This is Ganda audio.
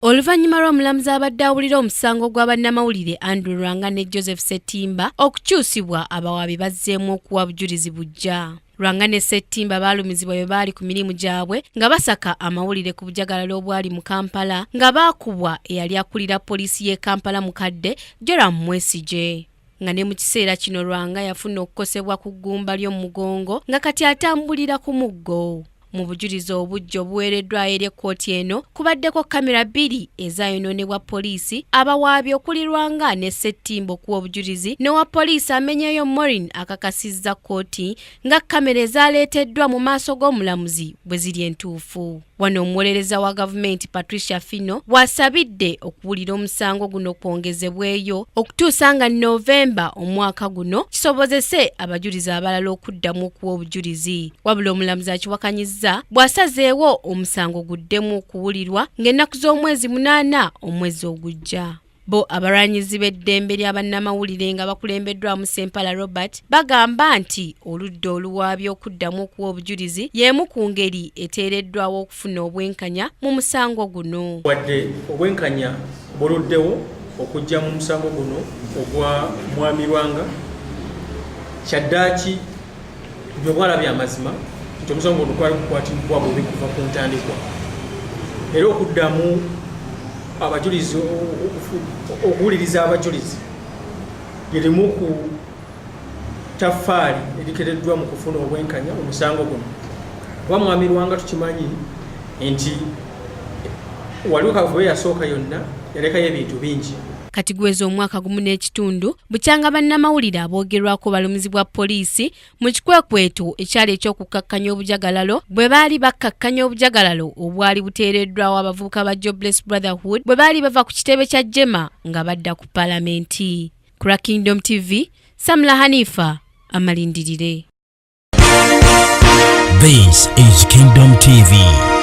Oluvannyuma lw'omulamuzi abadde awulira omusango gwa bannamawulire Andrew Lwanga ne Joseph Ssettimba okukyusibwa abawaabi bazzeemu okuwa bujulizi buggya. Lwanga ne Ssettimba baalumizibwa bwe baali ku mirimu gyabwe nga basaka amawulire ku bujagalalo obwali mu Kampala nga baakubwa eyali akulira poliisi y'e Kampala mukadde Joram Mwesigye. Nga ne mu kiseera kino Lwanga yafuna okukosebwa ku ggumba ly'omugongo nga kati atambulira ku muggo. Mu bujulizi obujja obuweereddwayo eri ekkooti eno kubaddeko kamera 2 ezaayonoonebwa poliisi abawaabi okuli Lwanga ne Ssettimba okuwa obujulizi n'owa poliisi amenyeeyo Maureen akakasizza kkooti nga kamera ezaaleeteddwa mu maaso g'omulamuzi bwe ziri entuufu. Wano omuwolereza wa gavumenti Patricia Fino bw'asabidde okuwulira omusango guno kwongezebweyo okutuusa nga Novemba omwaka guno kisobozese abajulizi abalala okuddamu okuwa obujulizi. Wabula omulamuzi akiwakanyizza bw'asazeewo omusango guddemu okuwulirwa ng'ennaku z'omwezi 8 omwezi ogujja. Bo abalwanyizi b'eddembe ly'abannamawulire nga bakulembeddwamu Ssempala Robert bagamba nti oludda oluwaabye okuddamu okuwa obujulizi y'emu ku ngeri eteereddwawo okufuna obwenkanya mu musango guno. Wadde obwenkanya buluddewo okujja mu musango guno ogwa Mwami Lwanga, kyaddaaki bwe bwalabye amazima nti omusango guno gwali gukwatiddwa bubi kuva ku ntandikwa, era okuddamu abajulizi okuwuliriza abajulizi lirimu ku taffaali erikereddwa mu kufuna obwenkanya omusango guno. Kuba Mwami Lwanga tukimanyi nti waliwo kavuyo yasooka yonna yalekayo ebintu bingi. Kati gweza omwaka gumu n'ekitundu bukyanga bannamawulire aboogerwako balumizibwa poliisi mu kikwekweto ekyali eky'okukkakkanya obujagalalo bwe baali bakkakkanya obujagalalo obwali buteereddwawo abavubuka ba Jobless Brotherhood bwe baali bava ku kitebe kya Jema nga badda ku Paalamenti. Ku Kingdom TV, Samla Hanifa amalindirire. This is Kingdom TV.